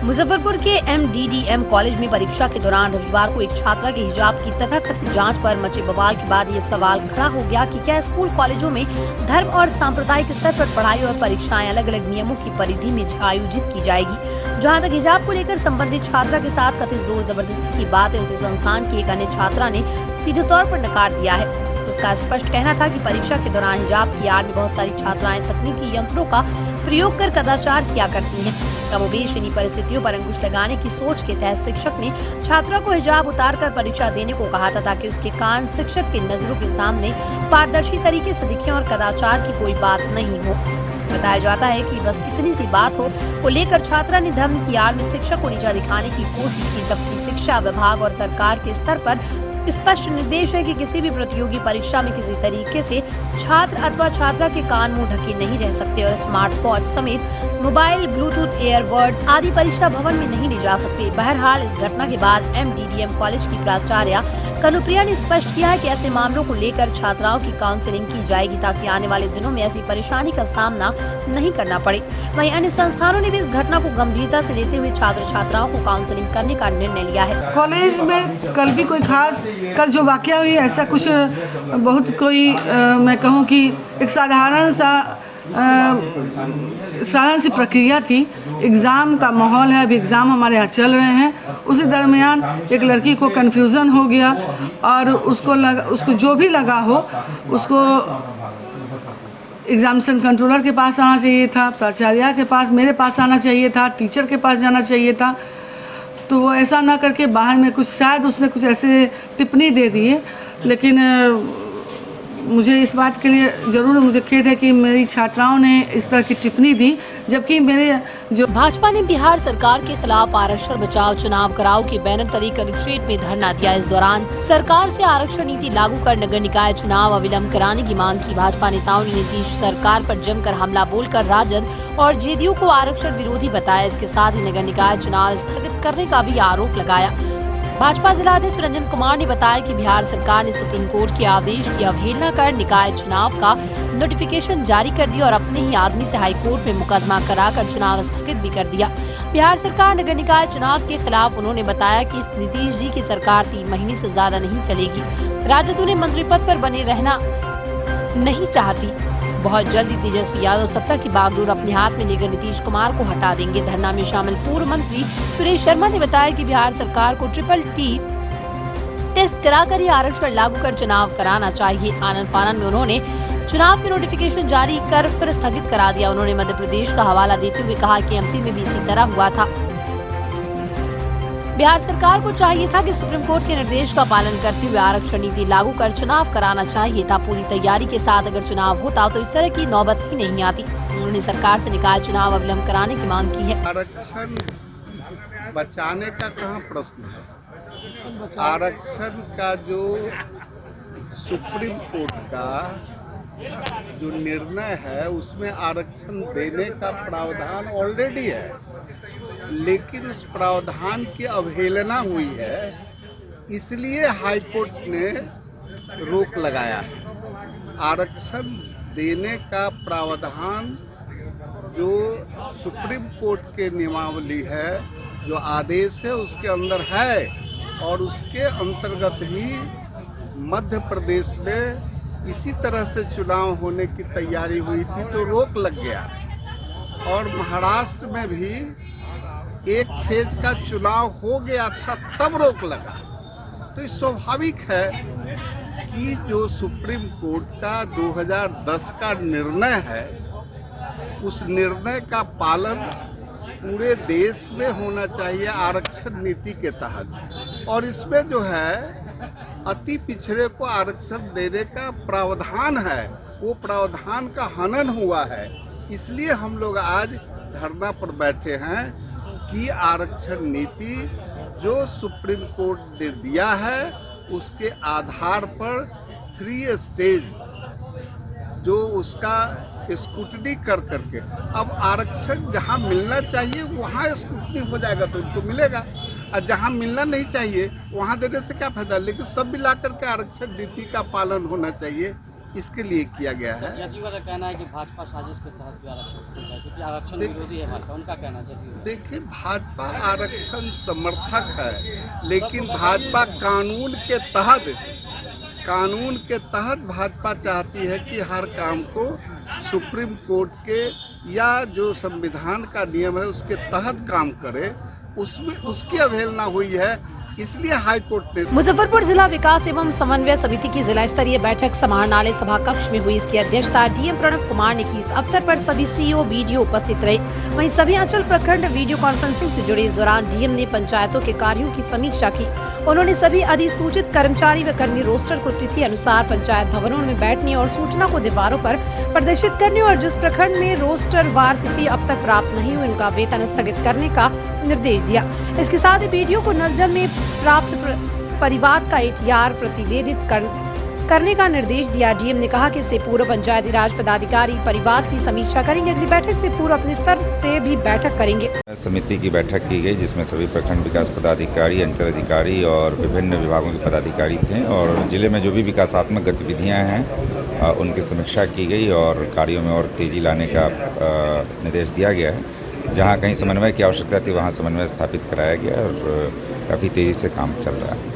मुजफ्फरपुर के MDDM college में परीक्षा के दौरान रविवार को एक छात्रा के हिजाब की तथाकथित जांच पर मचे बवाल के बाद ये सवाल खड़ा हो गया कि क्या स्कूल कॉलेजों में धर्म और सांप्रदायिक स्तर पर पढ़ाई और परीक्षाएं अलग अलग नियमों की परिधि में आयोजित की जाएगी। जहां तक हिजाब को लेकर संबंधित छात्रा के साथ कथित जोर जबरदस्ती की बात है, उसे संस्थान की एक अन्य छात्रा ने सीधे तौर पर नकार दिया है। उसका स्पष्ट कहना था कि परीक्षा के दौरान हिजाब की आड़ में बहुत सारी छात्राएं तकनीकी यंत्रों का प्रयोग कर कदाचार किया करती हैं। कमोबेश इन्हीं परिस्थितियों पर अंकुश लगाने की सोच के तहत शिक्षक ने छात्रा को हिजाब उतारकर परीक्षा देने को कहा था, ताकि उसके कान शिक्षक की नजरों के सामने पारदर्शी तरीके से दिखे और कदाचार की कोई बात नहीं हो। बताया जाता है कि बस इतनी सी बात को लेकर छात्रा ने धर्म की आड़ में शिक्षक को नीचा दिखाने की कोशिश की, जबकि शिक्षा विभाग और सरकार के स्तर पर स्पष्ट निर्देश है कि किसी भी प्रतियोगी परीक्षा में किसी तरीके से छात्र अथवा छात्रा के कान मुंह ढके नहीं रह सकते और स्मार्ट वॉच समेत मोबाइल, ब्लूटूथ, एयरबड आदि परीक्षा भवन में नहीं ले जा सकते। बहरहाल इस घटना के बाद MDDM कॉलेज की प्राचार्य कनुप्रिया ने स्पष्ट किया है कि ऐसे मामलों को लेकर छात्राओं की काउंसलिंग की जाएगी, ताकि आने वाले दिनों में ऐसी परेशानी का सामना नहीं करना पड़े। वहीं अन्य संस्थानों ने भी इस घटना को गंभीरता से लेते हुए छात्र छात्राओं को काउंसलिंग करने का निर्णय लिया है। कॉलेज में कल भी कोई खास कल जो वाकया हुई ऐसा कुछ बहुत कोई मैं कहूँ कि एक साधारण सी प्रक्रिया थी। एग्ज़ाम का माहौल है, अभी एग्ज़ाम हमारे यहाँ चल रहे हैं। उसी दरमियान एक लड़की को कन्फ्यूज़न हो गया और उसको जो भी लगा हो उसको एग्जामिनेशन कंट्रोलर के पास आना चाहिए था, प्राचार्य के पास, मेरे पास आना चाहिए था, टीचर के पास जाना चाहिए था। तो वो ऐसा ना करके बाहर में कुछ शायद उसने कुछ ऐसे टिप्पणी दे दी है। लेकिन मुझे इस बात के लिए ज़रूर मुझे खेद है कि मेरी छात्राओं ने इस तरह की टिप्पणी दी, जबकि मेरे जो भाजपा ने बिहार सरकार के खिलाफ आरक्षण बचाओ चुनाव कराओ के बैनर तले कलेक्ट्रेट में धरना दिया। इस दौरान सरकार से आरक्षण नीति लागू कर नगर निकाय चुनाव अविलंब कराने की मांग की। भाजपा नेताओं ने नीतीश सरकार पर जमकर हमला बोलकर राजद और JDU को आरक्षण विरोधी बताया। इसके साथ ही नगर निकाय चुनाव स्थगित करने का भी आरोप लगाया। भाजपा जिलाध्यक्ष रंजन कुमार ने बताया कि बिहार सरकार ने सुप्रीम कोर्ट के आदेश की अवहेलना कर निकाय चुनाव का नोटिफिकेशन जारी कर दिया और अपने ही आदमी से हाई कोर्ट में मुकदमा कराकर चुनाव स्थगित भी कर दिया। बिहार सरकार नगर निकाय चुनाव के खिलाफ उन्होंने बताया कि इस नीतीश जी की सरकार 3 महीने से ज्यादा नहीं चलेगी। राजद उन्हें मंत्री पद पर बने रहना नहीं चाहती। बहुत जल्द ही तेजस्वी यादव सत्ता की बागडोर अपने हाथ में लेकर नीतीश कुमार को हटा देंगे। धरना में शामिल पूर्व मंत्री सुरेश शर्मा ने बताया कि बिहार सरकार को TTT टेस्ट कराकर ही आरक्षण लागू कर चुनाव कराना चाहिए। आनंद फानन में उन्होंने चुनाव के नोटिफिकेशन जारी कर फिर स्थगित करा दिया। उन्होंने मध्य प्रदेश का हवाला देते हुए कहा कि MP में भी इसी तरह हुआ था। बिहार सरकार को चाहिए था कि सुप्रीम कोर्ट के निर्देश का पालन करते हुए आरक्षण नीति लागू कर चुनाव कराना चाहिए था। पूरी तैयारी के साथ अगर चुनाव होता तो इस तरह की नौबत ही नहीं आती। उन्होंने सरकार से निकाय चुनाव अविलंब कराने की मांग की है। आरक्षण बचाने का कहाँ प्रश्न है। आरक्षण का जो सुप्रीम कोर्ट का जो निर्णय है उसमें आरक्षण देने का प्रावधान ऑलरेडी है, लेकिन उस प्रावधान की अवहेलना हुई है, इसलिए हाई कोर्ट ने रोक लगाया है। आरक्षण देने का प्रावधान जो सुप्रीम कोर्ट के नियमावली है, जो आदेश है उसके अंदर है और उसके अंतर्गत ही मध्य प्रदेश में इसी तरह से चुनाव होने की तैयारी हुई थी तो रोक लग गया। और महाराष्ट्र में भी एक फेज का चुनाव हो गया था तब रोक लगा। तो ये स्वाभाविक है कि जो सुप्रीम कोर्ट का 2010 का निर्णय है उस निर्णय का पालन पूरे देश में होना चाहिए आरक्षण नीति के तहत। और इसमें जो है अति पिछड़े को आरक्षण देने का प्रावधान है, वो प्रावधान का हनन हुआ है। इसलिए हम लोग आज धरना पर बैठे हैं कि आरक्षण नीति जो सुप्रीम कोर्ट ने दिया है उसके आधार पर 3 स्टेज जो उसका स्क्रूटनी कर करके अब आरक्षण जहां मिलना चाहिए वहां स्क्रूटनी हो जाएगा तो उनको मिलेगा, और जहां मिलना नहीं चाहिए वहां देने से क्या फायदा। लेकिन सब मिला करके आरक्षण नीति का पालन होना चाहिए, इसके लिए किया गया है। जदयू का कहना है कि भाजपा साजिश के तहत भी आरक्षण होता है, क्योंकि आरक्षण विरोधी है भाजपा, उनका कहना है जदयू। देखिए, भाजपा आरक्षण समर्थक है, लेकिन भाजपा कानून के तहत भाजपा चाहती है कि हर काम को सुप्रीम कोर्ट के या जो संविधान का नियम है उसके तहत काम करे, उसमें उसकी अवहेलना हुई है, इसलिए हाई कोर्ट ने। मुजफ्फरपुर जिला विकास एवं समन्वय समिति की जिला स्तरीय बैठक समाहरणालय सभा कक्ष में हुई। इसकी अध्यक्षता डीएम प्रणव कुमार ने की। इस अवसर पर सभी सीईओ बीडीओ उपस्थित रहे। वहीं सभी अंचल प्रखंड वीडियो कॉन्फ्रेंसिंग से जुड़े। इस दौरान डीएम ने पंचायतों के कार्यों की समीक्षा की। उन्होंने सभी अधिसूचित कर्मचारी व कर्मी रोस्टर को तिथि अनुसार पंचायत भवनों में बैठने और सूचना को दीवारों पर प्रदर्शित करने और जिस प्रखंड में रोस्टर वार तिथि अब तक प्राप्त नहीं हुई उनका वेतन स्थगित करने का निर्देश दिया। इसके साथ ही बीडीओ को नलजल में प्राप्त परिवाद का एटीआर प्रतिवेदित करने का निर्देश दिया। डीएम ने कहा कि इससे पूर्व पंचायती राज पदाधिकारी परिवाद की समीक्षा करेंगे। अगली बैठक से पूर्व अपने स्तर से भी बैठक करेंगे। समिति की बैठक की गई जिसमें सभी प्रखंड विकास पदाधिकारी, अंचल अधिकारी और विभिन्न विभागों के पदाधिकारी थे और जिले में जो भी विकासात्मक गतिविधियां हैं उनकी समीक्षा की गई और कार्यों में और तेजी लाने का निर्देश दिया गया है। जहां कहीं समन्वय की आवश्यकता थी वहां समन्वय स्थापित कराया गया और काफ़ी तेज़ी से काम चल रहा है।